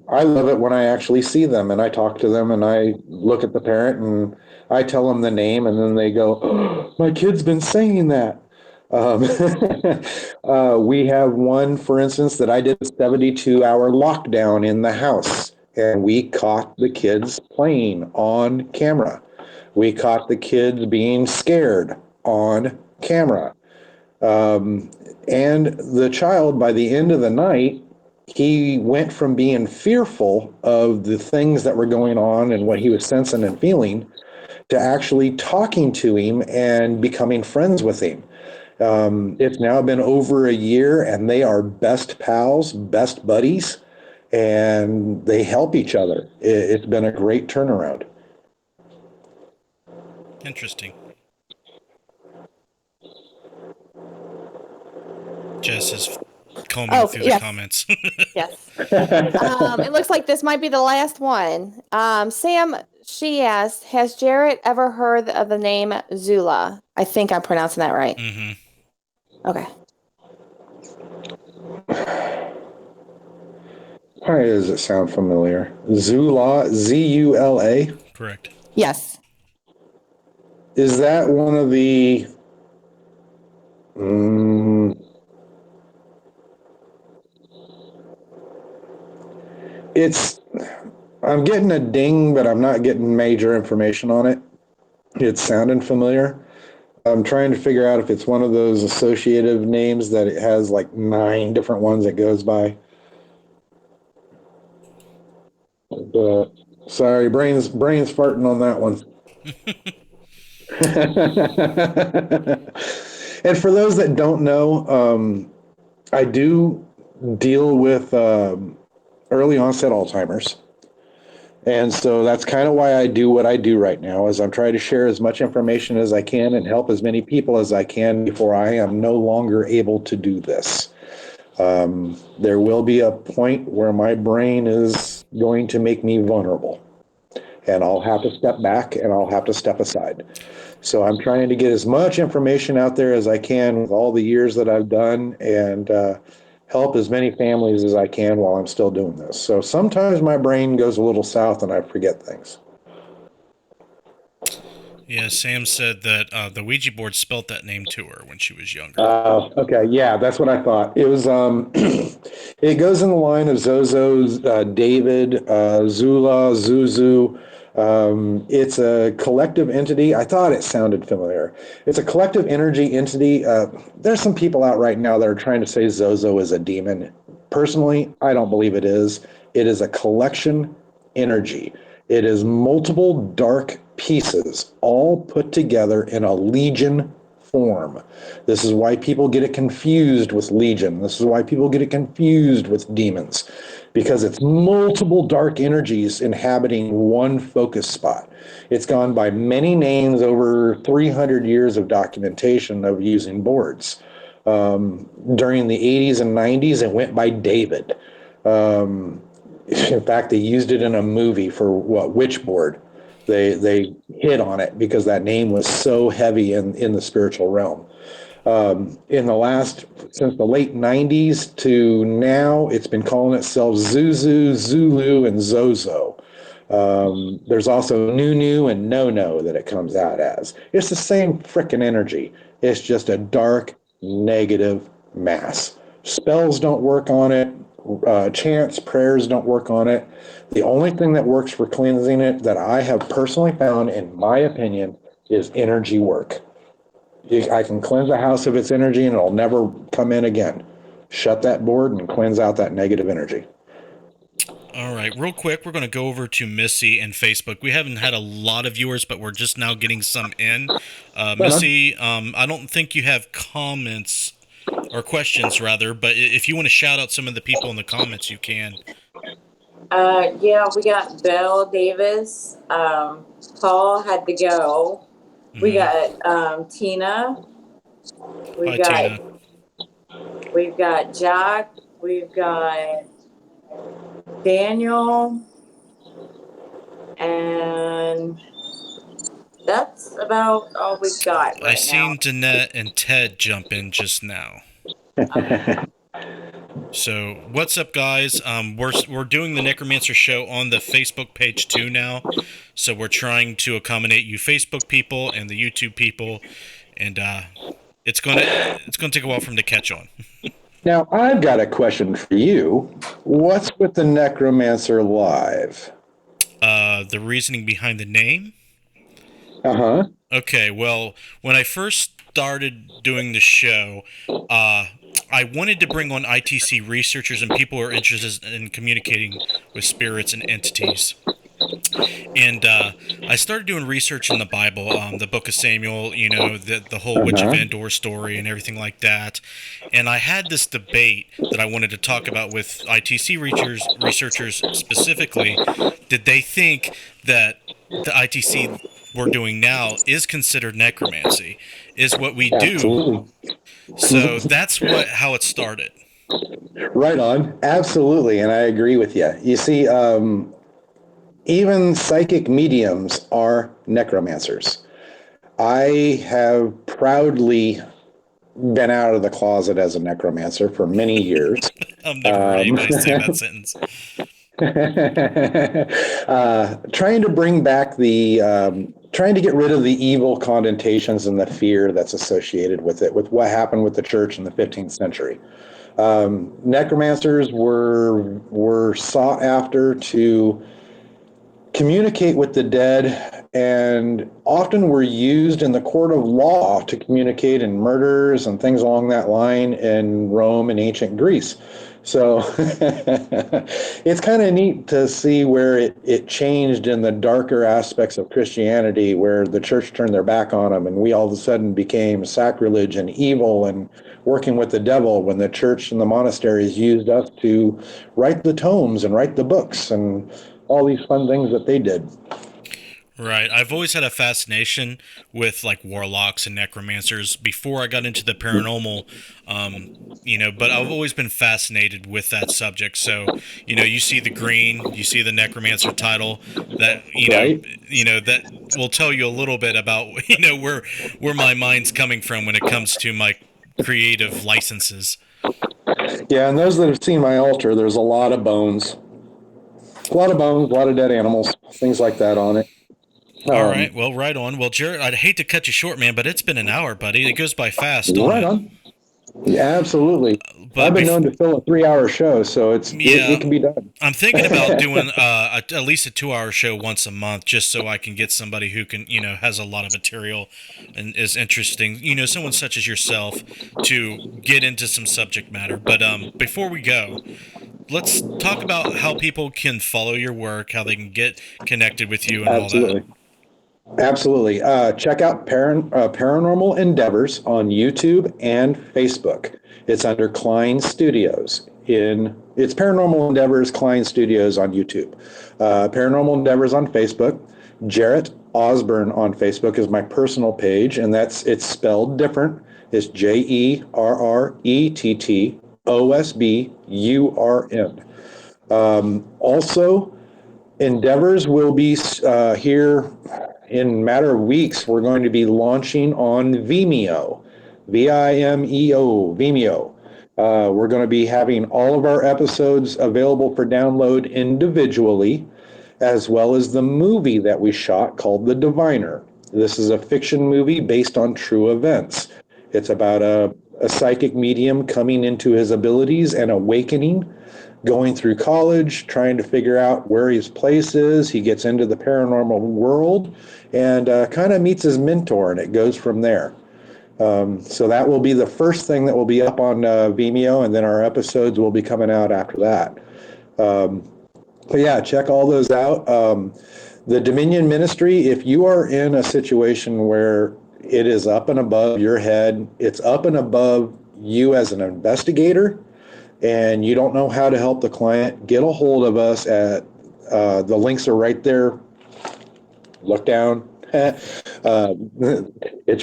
I love it when I actually see them and I talk to them and I look at the parent and I tell them the name, and then they go, oh, my kid's been saying that. Um, we have one, for instance, that I did a 72-hour lockdown in the house, and we caught the kids playing on camera. We caught the kids being scared on camera. And the child, by the end of the night, he went from being fearful of the things that were going on and what he was sensing and feeling to actually talking to him and becoming friends with him. It's now been over a year, and they are best pals, best buddies, and they help each other. It's been a great turnaround. Interesting. Jess is combing through the Yes. comments. Yes. It looks like this might be the last one. Sam, she asked, has Jarrett ever heard of the name Zula? I think I'm pronouncing that right. Mm-hmm. Okay. Why does it sound familiar? Zula, Z-U-L-A? Correct. Yes. Is that one of the... it's... I'm getting a ding, but I'm not getting major information on it. It's sounding familiar. I'm trying to figure out if it's one of those associative names that it has like 9 different ones it goes by. But sorry, brains farting on that one. And for those that don't know, I do deal with early onset Alzheimer's. And so that's kind of why I do what I do right now, is I'm trying to share as much information as I can and help as many people as I can before I am no longer able to do this. There will be a point where my brain is going to make me vulnerable, and I'll have to step back and I'll have to step aside. So I'm trying to get as much information out there as I can with all the years that I've done, and help as many families as I can while I'm still doing this. So sometimes my brain goes a little south and I forget things. Yeah, Sam said that the Ouija board spelt that name to her when she was younger. Okay, yeah, that's what I thought. It was it goes in the line of Zozo, David, Zula, Zuzu. It's a collective entity. I thought it sounded familiar. It's a collective energy entity. There's some people out right now that are trying to say Zozo is a demon. Personally, I don't believe it is. It is a collection energy. It is multiple dark pieces all put together in a legion form. This is why people get it confused with legion. This is why people get it confused with demons, because it's multiple dark energies inhabiting one focus spot. It's gone by many names over 300 years of documentation of using boards. During the 80s and 90s, it went by David. In fact, they used it in a movie for what, Witchboard. They hit on it because that name was so heavy in the spiritual realm. In the last, since the late 90s to now, it's been calling itself Zuzu, Zulu, and Zozo. There's also Nunu and No that it comes out as. It's the same frickin' energy. It's just a dark, negative mass. Spells don't work on it. Chants, prayers don't work on it. The only thing that works for cleansing it that I have personally found, in my opinion, is energy work. I can cleanse a house of its energy and it'll never come in again. Shut that board and cleanse out that negative energy. All right, real quick, we're going to go over to Missy and Facebook. We haven't had a lot of viewers, but we're just now getting some in. Missy, I don't think you have comments or questions, rather, but if you want to shout out some of the people in the comments, you can. Yeah, we got Bill Davis. Paul had to go. We got Tina. Hi, Tina. We've got Jack. We've got Daniel. And that's about all we've got right now. I seen Danette and Ted jump in just now. So, what's up, guys? We're doing the Necromancer show on the Facebook page too now. So we're trying to accommodate you Facebook people and the YouTube people, and it's gonna take a while for them to catch on. Now, I've got a question for you. What's with the Necromancer Live? The reasoning behind the name? Uh-huh. Okay, well, when I first started doing the show, I wanted to bring on ITC researchers and people who are interested in communicating with spirits and entities. And I started doing research in the Bible, the Book of Samuel, the whole Witch of Endor story and everything like that. And I had this debate that I wanted to talk about with ITC researchers specifically. Did they think that the ITC we're doing now is considered necromancy? Is what we do? So that's how it started. Right on. Absolutely. And I agree with you. You see, even psychic mediums are necromancers. I have proudly been out of the closet as a necromancer for many years. I've never heard anybody say that sentence. Trying to bring back trying to get rid of the evil connotations and the fear that's associated with it, with what happened with the church in the 15th century. Necromancers were sought after to communicate with the dead, and often were used in the court of law to communicate in murders and things along that line in Rome and ancient Greece. So it's kind of neat to see where it changed in the darker aspects of Christianity, where the church turned their back on them and we all of a sudden became sacrilege and evil and working with the devil, when the church and the monasteries used us to write the tomes and write the books and all these fun things that they did. Right. I've always had a fascination with like warlocks and necromancers before I got into the paranormal, but I've always been fascinated with that subject. So, you see the green, you see the necromancer title, that, that will tell you a little bit about, where my mind's coming from when it comes to my creative licenses. Yeah. And those that have seen my altar, there's a lot of bones. A lot of bones, a lot of dead animals, things like that on it. All right. Well, right on. Well, Jarrett, I'd hate to cut you short, man, but it's been an hour, buddy. It goes by fast, don't Right it? on. Yeah, absolutely. I've But been known to fill a 3-hour show, so yeah, it can be done. I'm thinking about doing at least a 2-hour show once a month, just so I can get somebody who can, has a lot of material and is interesting. Someone such as yourself to get into some subject matter. But before we go, let's talk about how people can follow your work, how they can get connected with you, and all that. Absolutely. Absolutely. Check out Paranormal Endeavors on YouTube and Facebook. It's under Klein Studios. It's Paranormal Endeavors Klein Studios on YouTube. Paranormal Endeavors on Facebook. Jarret Osburn on Facebook is my personal page, and it's spelled different. It's JerrettOsburn. Also, Endeavors will be here in a matter of weeks. We're going to be launching on Vimeo, Vimeo, Vimeo. We're going to be having all of our episodes available for download individually, as well as the movie that we shot called The Diviner. This is a fiction movie based on true events. It's about a psychic medium coming into his abilities and awakening, going through college, trying to figure out where his place is. He gets into the paranormal world and kind of meets his mentor, and it goes from there. So that will be the first thing that will be up on Vimeo, and then our episodes will be coming out after that. But yeah, check all those out. The Dominion Ministry, if you are in a situation where it is up and above your head, it's up and above you as an investigator, and you don't know how to help the client, get a hold of us at the links are right there. Look down. It's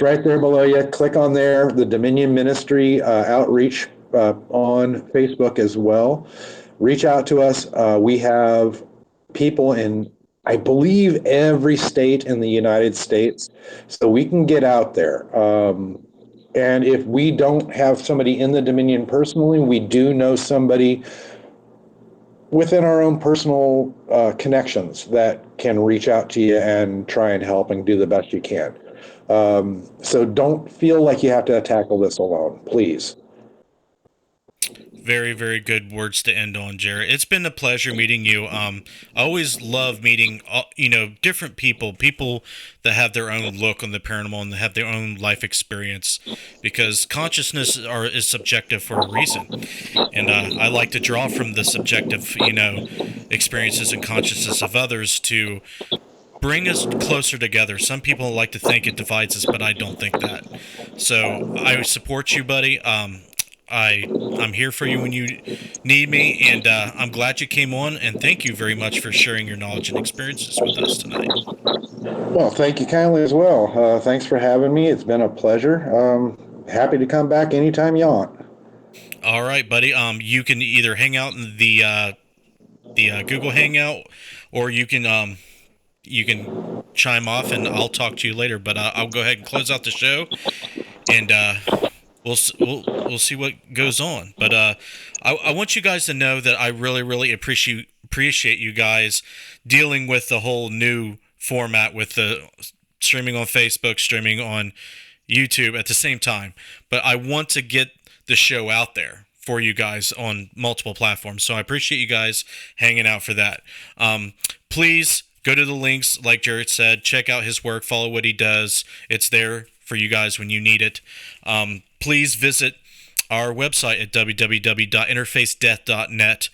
right there below you. Click on there. The Dominion Ministry outreach on Facebook as well. Reach out to us. We have people in, I believe, every state in the United States, so we can get out there. And if we don't have somebody in the Dominion personally, we do know somebody within our own personal connections that can reach out to you and try and help and do the best you can. So don't feel like you have to tackle this alone, please. Very, very good words to end on, Jarrett. It's been a pleasure meeting you. I always love meeting, different people that have their own look on the paranormal and have their own life experience, because consciousness is subjective for a reason. And I like to draw from the subjective, experiences and consciousness of others to bring us closer together. Some people like to think it divides us, but I don't think that. So I support you, buddy. I'm here for you when you need me, and I'm glad you came on, and thank you very much for sharing your knowledge and experiences with us tonight. Well, thank you kindly as well. Thanks for having me. It's been a pleasure. Happy to come back anytime you want. All right, buddy. You can either hang out in the Google Hangout, or you can chime off, and I'll talk to you later. But I'll go ahead and close out the show, and we'll see what goes on. But I want you guys to know that I really, really appreciate you guys dealing with the whole new format with the streaming on Facebook, streaming on YouTube at the same time. But I want to get the show out there for you guys on multiple platforms. So I appreciate you guys hanging out for that. Please go to the links, like Jarrett said. Check out his work. Follow what he does. It's there for you guys when you need it. Please visit our website at www.interfacedeath.net.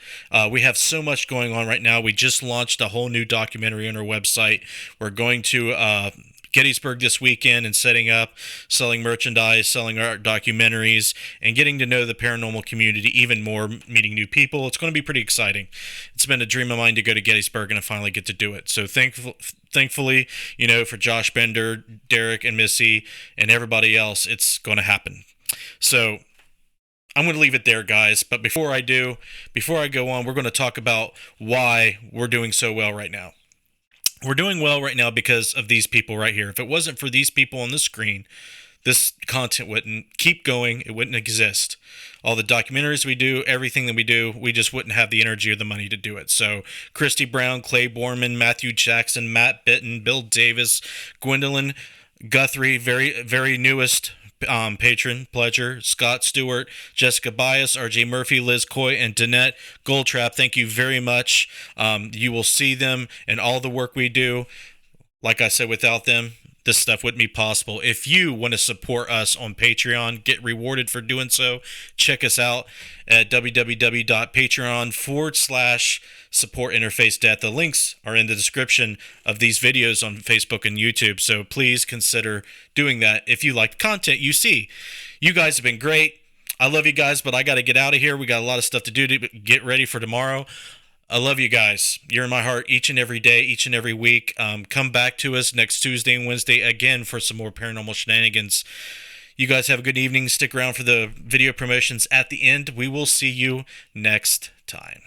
We have so much going on right now. We just launched a whole new documentary on our website. We're going to Gettysburg this weekend and setting up, selling merchandise, selling art documentaries, and getting to know the paranormal community even more, meeting new people. It's going to be pretty exciting. It's been a dream of mine to go to Gettysburg, and I finally get to do it. So thankfully, for Josh Bender, Derek, and Missy, and everybody else, it's going to happen. So I'm going to leave it there, guys. But before I go on, we're going to talk about why we're doing so well right now. We're doing well right now because of these people right here. If it wasn't for these people on the screen, this content wouldn't keep going. It wouldn't exist. All the documentaries we do, everything that we do, we just wouldn't have the energy or the money to do it. So Christy Brown, Clay Borman, Matthew Jackson, Matt Bitton, Bill Davis, Gwendolyn Guthrie, very newest patron, pledger, Scott Stewart, Jessica Bias, RJ Murphy, Liz Coy, and Danette Goldtrap. Thank you very much. You will see them and all the work we do. Like I said, without them, this stuff wouldn't be possible. If you want to support us on Patreon, get rewarded for doing so, check us out at www.patreon.com/support interface death. The links are in the description of these videos on Facebook and YouTube, so please consider doing that if you like the content you see. You guys have been great. I love you guys, but I got to get out of here. We got a lot of stuff to do to get ready for tomorrow. I love you guys. You're in my heart each and every day, each and every week. Come back to us next Tuesday and Wednesday again for some more paranormal shenanigans. You guys have a good evening. Stick around for the video promotions at the end. We will see you next time.